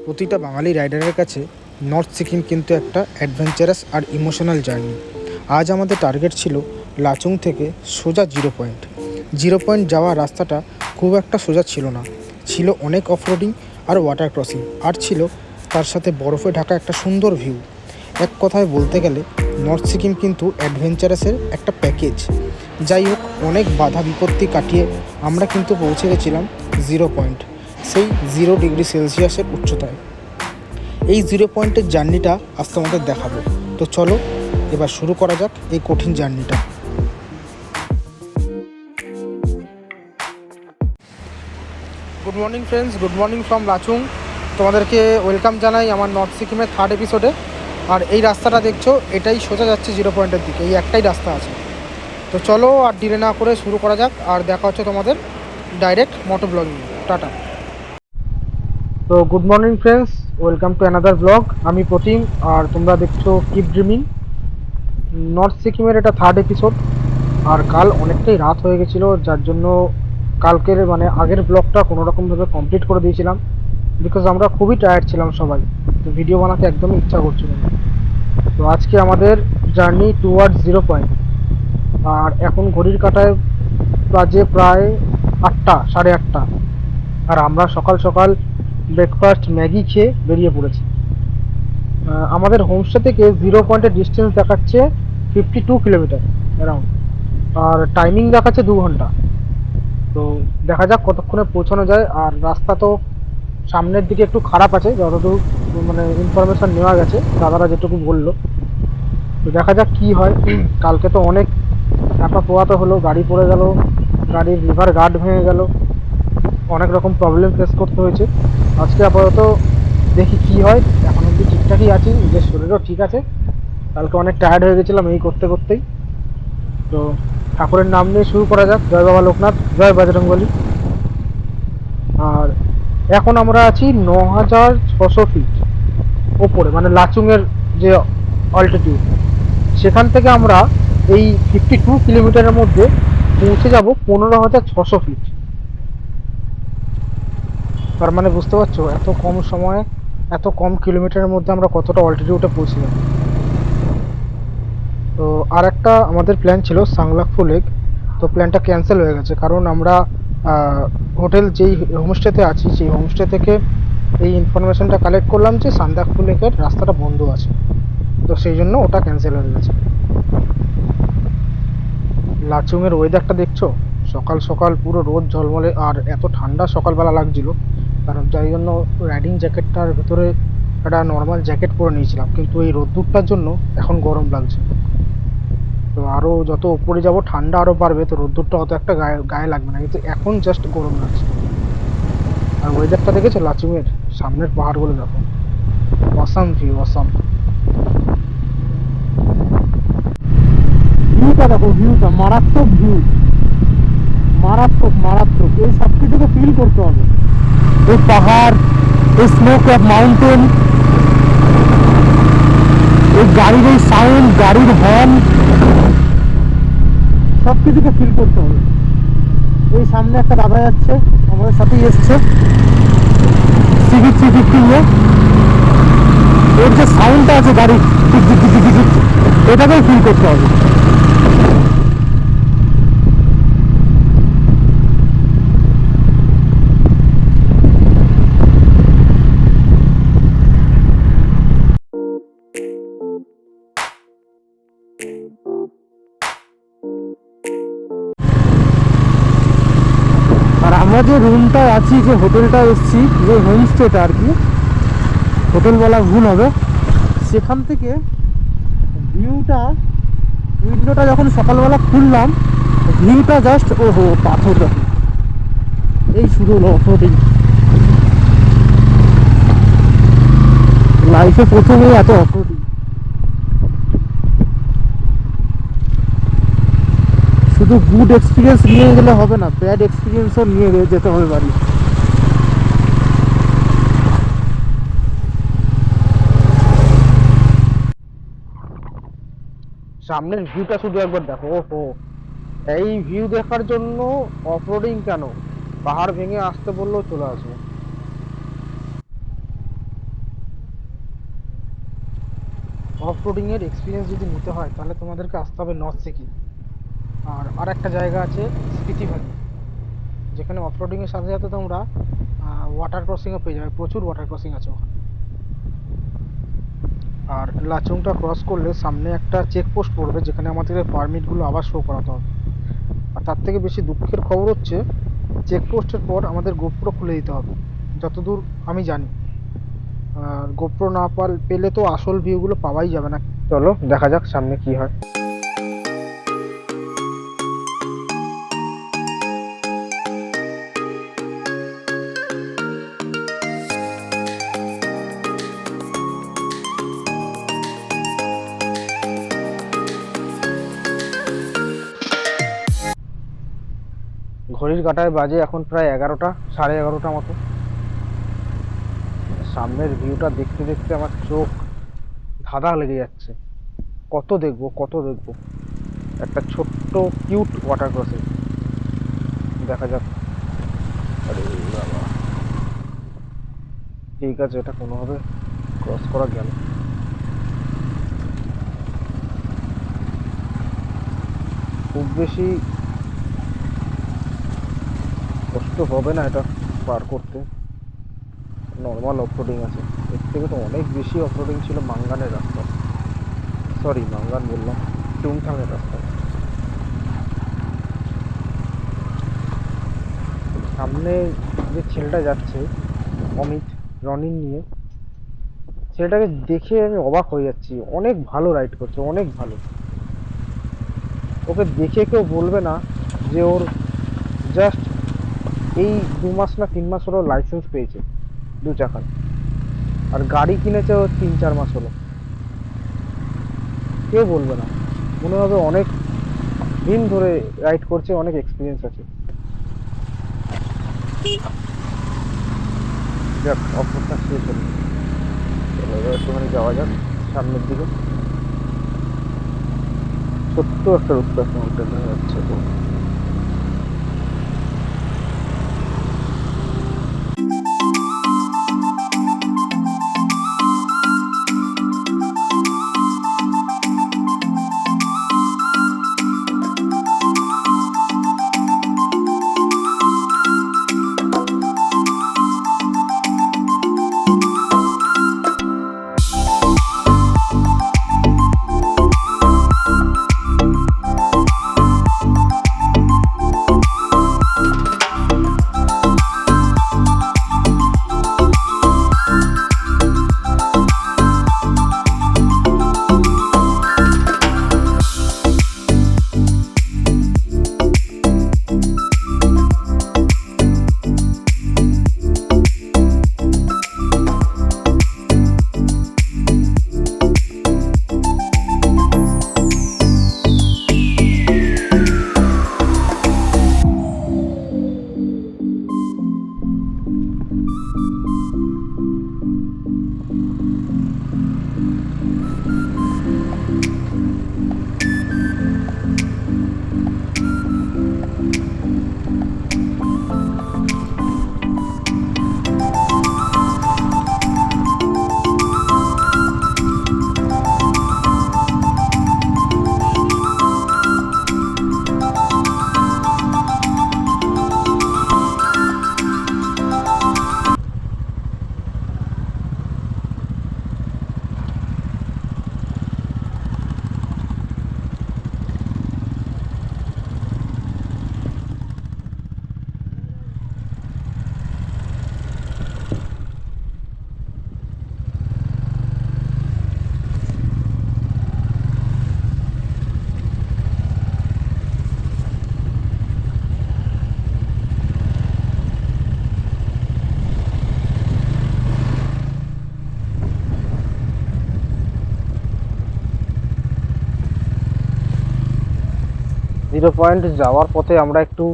প্রতিটা বাঙালি রাইডারের কাছে নর্থ সিকিম কিন্তু একটা অ্যাডভেঞ্চারাস আর ইমোশনাল জার্নি। আজ আমাদের টার্গেট ছিল লাচুং থেকে সোজা জিরো পয়েন্ট যাওয়ার রাস্তাটা খুব একটা সোজা ছিল না, ছিল অনেক অফরোডিং আর ওয়াটার ক্রসিং, আর ছিল তার সাথে বরফে ঢাকা একটা সুন্দর ভিউ। এক কথায় বলতে গেলে নর্থ সিকিম কিন্তু অ্যাডভেঞ্চারাসের একটা প্যাকেজ। যাই হোক, অনেক বাধা বিপত্তি কাটিয়ে আমরা কিন্তু পৌঁছে গেছিলাম সেই 0 ডিগ্রি সেলসিয়াসের উচ্চতায়। এই 0 পয়েন্টের জার্নিটা আজ তোমাদের দেখাবো। তো চলো এবার শুরু করা যাক এই কঠিন জার্নিটা। Good morning friends, good morning from Lachung. তোমাদেরকে ওয়েলকাম জানাই আমার নর্থ সিকিমের 3rd এপিসোডে। আর এই রাস্তাটা দেখছো, এটাই সোজা যাচ্ছে 0 পয়েন্টের দিকে, এই একটাই রাস্তা আছে। তো চলো আর ডিলে না করে শুরু করা যাক, আর দেখা হচ্ছে তোমাদের ডাইরেক্ট মোটো ব্লগিং। টাটা। তো good morning friends, welcome to another blog. আমি প্রতিম, আর তোমরা দেখছো কিপ ড্রিমিং। নর্থ সিকিমের এটা 3rd এপিসোড। আর কাল অনেকটাই রাত হয়ে গেছিলো, যার জন্য কালকের আগের ব্লগটা কোনোরকমভাবে কমপ্লিট করে দিয়েছিলাম, বিকজ আমরা খুবই টায়ার্ড ছিলাম সবাই। তো ভিডিও বানাতে একদমই ইচ্ছা করছিল না। তো আজকে আমাদের জার্নি টুয়ার্ডস 0 পয়েন্ট। আর এখন ঘড়ির কাঁটায় বাজে প্রায় 8টা, 8:30। আর আমরা সকাল সকাল ব্রেকফাস্ট ম্যাগি খেয়ে বেরিয়ে পড়েছি। আমাদের হোমস্টে থেকে 0 পয়েন্টের ডিস্টেন্স দেখাচ্ছে 52 কিলোমিটার অ্যারাউন্ড, আর টাইমিং দেখাচ্ছে 2 ঘন্টা। তো দেখা যাক কতক্ষণে পৌঁছানো যায়। আর রাস্তা তো সামনের দিকে একটু খারাপ আছে, যতদূর ইনফরমেশন নেওয়া গেছে, দাদারা যেটুকু বললো। তো দেখা যাক কি হয়। কালকে তো অনেক চাপা পোয়াতে হলো, গাড়ি পড়ে গেল, গাড়ির লিভার গার্ড ভেঙে গেল, অনেক রকম প্রবলেম ফেস করতে হয়েছে। আজকে আপাতত দেখি কি হয়। এখন অব্দি ঠিকঠাকই আছি, নিজের শরীরও ঠিক আছে। কালকে অনেক টায়ার্ড হয়ে গেছিলাম এই করতে করতেই। তো ঠাকুরের নাম নিয়ে শুরু করা যাক। জয় বাবা লোকনাথ, জয় বজরংবলী। আর এখন আমরা আছি 9600 ফিট ওপরে, লাচুংয়ের যে অল্টিটিউড, সেখান থেকে আমরা এই 52 কিলোমিটারের মধ্যে পৌঁছে যাব 15,600 ফিট। তার বুঝতে পারছো, এত কম সময়ে এত কম কিলোমিটারের মধ্যে আমরা কতটা অল্টিটিউডে পৌঁছে যাব। তো আর একটা আমাদের প্ল্যান ছিল সাংলাকফু লেক। তো প্ল্যানটা ক্যান্সেল হয়ে গেছে, কারণ আমরা হোটেল যেই হোমস্টেতে আছি, সেই হোমস্টে থেকে এই ইনফরমেশনটা কালেক্ট করলাম যে সান্দাকফু লেকের রাস্তাটা বন্ধ আছে। তো সেই জন্য ওটা ক্যান্সেল হয়ে গেছে। লাচুংয়ের ওয়েদারটা দেখছো, সকাল সকাল পুরো রোদ ঝলমলে, আর এত ঠান্ডা সকালবেলা লাগছিল, কারণ যাই জন্য রাইডিং জ্যাকেটটার ভিতরে একটা নর্মাল জ্যাকেট পরে নিয়েছিলাম, কিন্তু এই রোদ্দুরটার জন্য এখন গরম লাগছে। তো আরও যত উপরে যাব ঠান্ডা আরও বাড়বে, তো রোদ্দুরটা অত একটা গায়ে গায়ে লাগবে না, কিন্তু এখন জাস্ট গরম লাগছে। আর ওয়েদারটা দেখেছো লাচুংয়ের, সামনের পাহাড়গুলো দেখো, অসাম ভিউ, অসাম ভিউটা দেখো, ভিউটা মারাত্মক ভিউ, মারাত্মক মারাত্মক। এই সব কিছুকে ফিল করতে হবে, এই পাহাড়, এই স্নো ক্যাপ মাউন্টেন, এই গাড়ির এই সাউন্ড, গাড়ির হর্ন, সব কিছুকে ফিল করতে হবে। এই সামনে একটা দাদা যাচ্ছে, আমাদের সাথেই এসছে, সিভিক 350 নিয়ে। এর যে সাউন্ডটা আছে গাড়ির, এটাকেই ফিল করতে হবে। আর আমরা যে রুমটা আছি, যে হোটেলটা এসছি, যে হোমস্টেটা আর কি, হোটেল বলা ভুল হবে, সেখান থেকে ভিউটা, উইন্ডোটা যখন সকালবেলা খুললাম, ভিউটা জাস্ট ওহো, পাথর দেখো। এই শুরু অফরোডিং, লাইফে প্রথমেই এত অফরোডিং। শুধু গুড এক্সপিরিয়েন্স নিয়ে গেলে হবে না, ব্যাড এক্সপিরিয়েন্সও নিয়ে যেতে হবে বাড়ি। সামনের ভিউটা শুধু একবার দেখো, ওহো। এই ভিউ দেখার জন্য অফরোডিং কেন, পাহাড় ভেঙে আসতে বললেও চলে আসবে। অফ রোডিংয়ের এক্সপিরিয়েন্স যদি নিতে হয় তাহলে তোমাদেরকে আসতে হবে নর্থ সিকিম। আর একটা জায়গা আছে স্পিতি ভ্যালি, যেখানে অফ রোডিংয়ের সাথে সাথে তোমরা ওয়াটার ক্রসিংও পেয়ে যাবে, প্রচুর ওয়াটার ক্রসিং আছে ওখানে। আর লাচুংটা ক্রস করলে সামনে একটা চেকপোস্ট পড়বে, যেখানে আমাদের পারমিটগুলো আবার শো করাতে হবে। আর তার থেকে বেশি দুঃখের খবর হচ্ছে চেকপোস্টের পর আমাদের গোপ্রো খুলে দিতে হবে, যতদূর আমি জানি। আর গোপ্রো না পেলে তো আসল ভিউগুলো পাওয়াই যাবে না। চলো দেখা যাক সামনে কি হয়। ঘড়ির কাঁটায় বাজে এখন প্রায় 11টা, সাড়ে 11টা মতো। সামনের ভিউটা দেখতে দেখতে আমার চোখ ধাঁধা লেগে যাচ্ছে। কত দেখবো কত দেখবো। একটা ছোট্ট কিউট ওয়াটার ক্রসিং, দেখা যাক। আরে বাবা, ঠিক আছে, এটা কোনোভাবে ক্রস করা গেল। খুব বেশি কষ্ট হবে না এটা পার করতে, নর্মাল অফরোডিং আছে। এর থেকে তো অনেক বেশি অফরোডিং ছিল মাঙ্গানের রাস্তা, সরি মাঙ্গান বললাম, টুংথাংয়ের রাস্তা। সামনে যে ছেলেটা যাচ্ছে অমিত, রনিন নিয়ে, ছেলেটাকে দেখে আমি অবাক হয়ে যাচ্ছি। অনেক ভালো রাইড করছে, অনেক ভালো। ওকে দেখে কেউ বলবে না যে ওর জাস্ট এই 2 মাস না 3 মাস হলো লাইসেন্স পেয়েছে 2 চাকার, আর গাড়ি কিনেছে ও 3-4 মাস হলো। কেউ বলবে না, মনে হবে অনেক দিন ধরে রাইড করছে, অনেক এক্সপিরিয়েন্স আছে। যাক, অফরটা শেষ হলো। চলো এবার একটুখানি যাওয়া যাক সামনের দিকে। ছোট্ট একটা রূপকার মাউন্টেন দেখা যাচ্ছে তো। জিরো পয়েন্ট যাওয়ার পথে আমরা একটু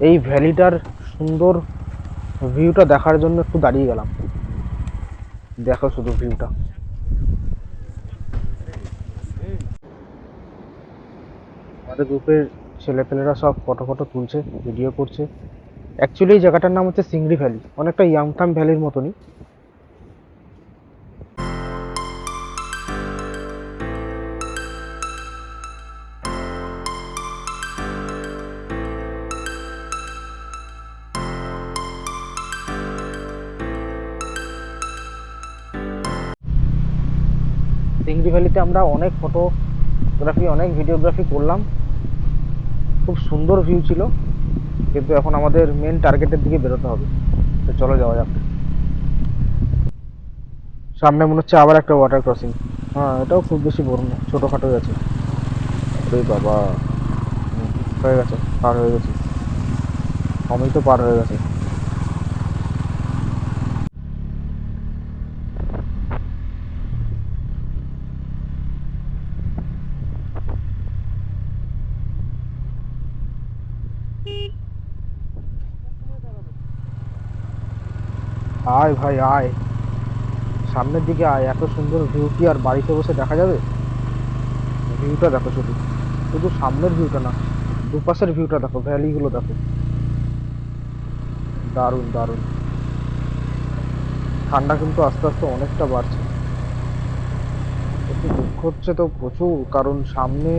এই ভ্যালিটার সুন্দর ভিউটা দেখার জন্য একটু দাঁড়িয়ে গেলাম। দেখো শুধু ভিউটা। আমাদের গ্রুপের ছেলেপেলেরা সব ফটো ফটো তুলছে, ভিডিও করছে। অ্যাকচুয়ালি এই জায়গাটার নাম হচ্ছে সিংড়ি ভ্যালি, অনেকটা ইয়াংথাম ভ্যালির মতনই। চিংড়ি ভ্যালিতে আমরা অনেক ফটোগ্রাফি অনেক ভিডিওগ্রাফি করলাম, খুব সুন্দর ভিউ ছিল, কিন্তু এখন আমাদের মেন টার্গেটের দিকে বেরোতে হবে। তো চলো যাওয়া যাক। সামনে মনে হচ্ছে আবার একটা ওয়াটার ক্রসিং। হ্যাঁ, এটাও খুব বেশি বড় না, ছোটোখাটোই আছে। আরে বাবা, হয়ে গেছে, পার হয়ে গেছি, আমি তো পার হয়ে গেছে। আয় ভাই আয়, সামনের দিকে আয়, এত সুন্দর ভিউ কি আর বাড়িতে বসে দেখা যাবে? ভিউটা দেখো, শুধু শুধু সামনের ভিউটা না, দুপাশের ভিউটা দেখো, ভ্যালিগুলো দেখো, দারুণ দারুণ। ঠান্ডা কিন্তু আস্তে আস্তে অনেকটা বাড়ছে। একটু দুঃখ হচ্ছে তো প্রচুর, কারণ সামনে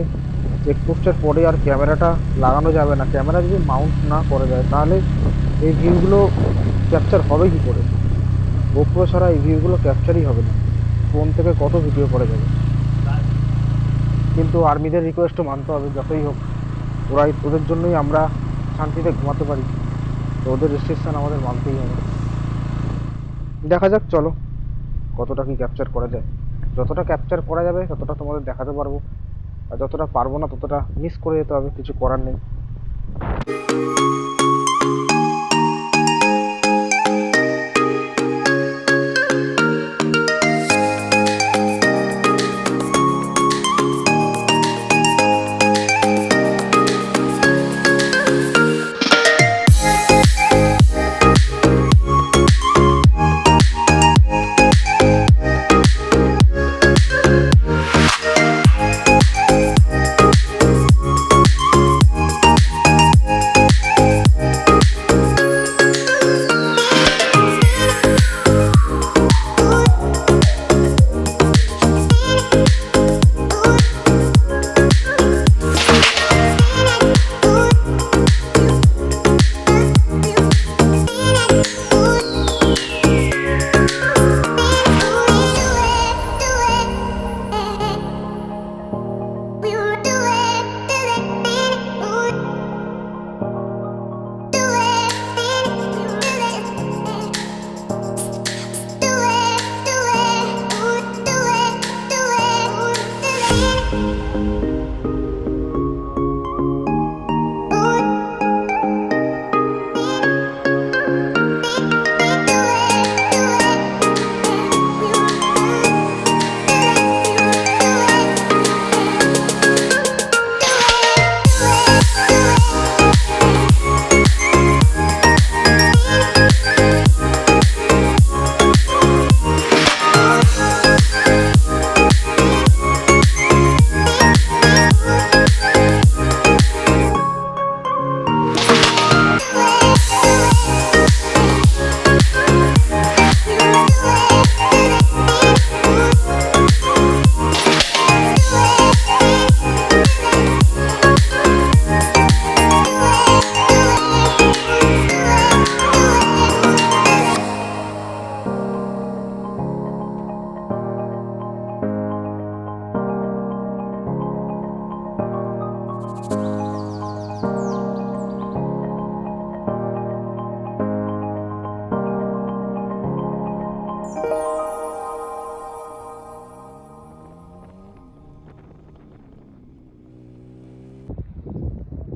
চেকপোস্টের পরে আর ক্যামেরাটা লাগানো যাবে না। ক্যামেরা যদি মাউন্ট না করা যায় তাহলে এই ভিউগুলো ক্যাপচার হবে কি করে? গোপ্রো ছাড়া এই ভিউগুলো ক্যাপচারই হবে না। ফোন থেকে কত ভিডিও করা যাবে? কিন্তু আর্মিদের রিকোয়েস্টও মানতে হবে, যতই হোক ওদের জন্যই আমরা শান্তিতে ঘুমাতে পারি, তো ওদের রেস্ট্রিকশন আমাদের মানতেই হবে। দেখা যাক, চলো কতটা কি ক্যাপচার করা যায়। যতটা ক্যাপচার করা যাবে ততটা তোমাদের দেখাতে পারবো, আর যতটা পারবো না ততটা মিস করে যেতে হবে, কিছু করার নেই।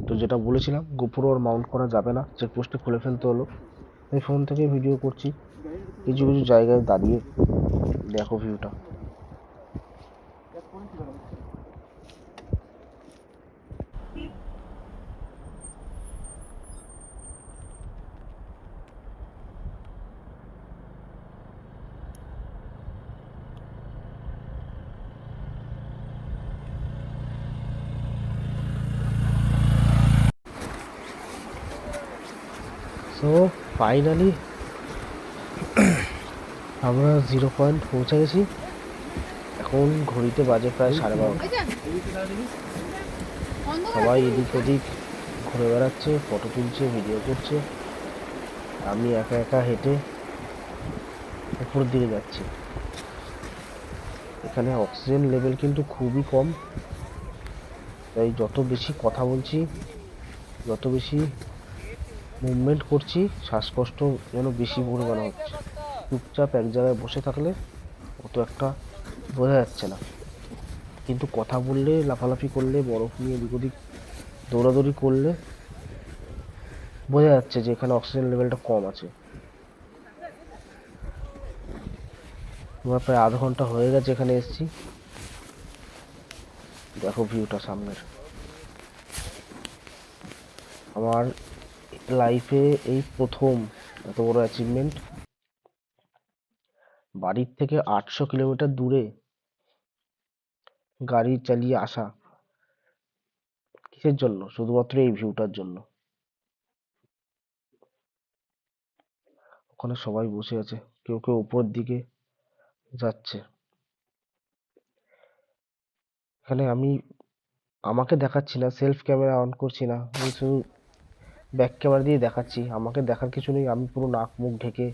তো যেটা বলেছিলাম, গোপ্রো আর মাউন্ট করা যাবে না, চেকপোস্টে খুলে ফেলতে হলো। আমি ফোন থেকে ভিডিও করছি, কিছু কিছু জায়গায় দাঁড়িয়ে দেখো ভিউটা। সো ফাইনালি আমরা 0 পয়েন্ট পৌঁছে গেছি। এখন ঘড়িতে বাজে প্রায় 12:30। সবাই এদিক ওদিক ঘুরে বেড়াচ্ছে, ফটো তুলছে, ভিডিও করছে। আমি একা একা হেঁটে উপরের দিকে যাচ্ছি। এখানে অক্সিজেন লেভেল কিন্তু খুবই কম, তাই যত বেশি কথা বলছি, যত বেশি মুভমেন্ট করছি, শ্বাসকষ্ট যেন বেশি পরিমাণে হচ্ছে। চুপচাপ এক জায়গায় বসে থাকলে অত একটা বোঝা যাচ্ছে না, কিন্তু কথা বললে, লাফালাফি করলে, বরফ নিয়ে এদিক ওদিক দৌড়াদৌড়ি করলে বোঝা যাচ্ছে যে এখানে অক্সিজেন লেভেলটা কম আছে। আমার প্রায় আধ ঘন্টা হয়ে গেছে এখানে এসেছি। দেখো ভিউটা সামনের। আমার লাইফে এই প্রথম এত বড় অ্যাচিভমেন্ট। বাড়ির থেকে 800 কিলোমিটার দূরে গাড়ি চালিয়ে আসা, কিসের জন্য? শুধুমাত্র এই ভিউটার জন্য। ওখানে সবাই বসে আছে, কেউ কেউ উপর দিকে যাচ্ছে। এখানে আমি আমাকে দেখাচ্ছি না, সেলফ ক্যামেরা অন করছি না, আমি শুধু ব্যাক ক্যামেরা দিয়ে দেখাচ্ছি। আমাকে দেখার কিছু নেই, আমি পুরো নাক মুখ ঢেকে,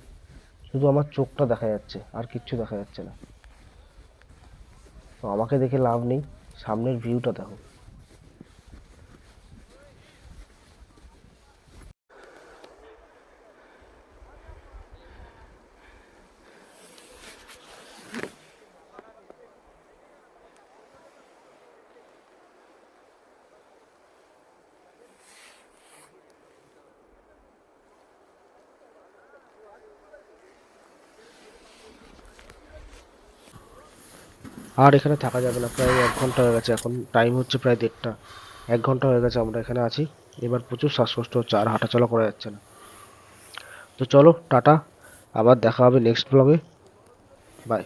শুধু আমার চোখটা দেখা যাচ্ছে, আর কিচ্ছু দেখা যাচ্ছে না। তো আমাকে দেখে লাভ নেই, সামনের ভিউটা দেখো। আর এখানে থাকা যাবে না, প্রায় 1 ঘন্টা হয়ে গেছে, এখন টাইম হচ্ছে প্রায় 1:30। 1 ঘন্টা হয়ে গেছে আমরা এখানে আছি, এবার প্রচুর শ্বাসকষ্ট হচ্ছে, আর হাঁটাচলা করা যাচ্ছে না। তো চলো টাটা, আবার দেখা হবে নেক্সট ব্লগে। বাই।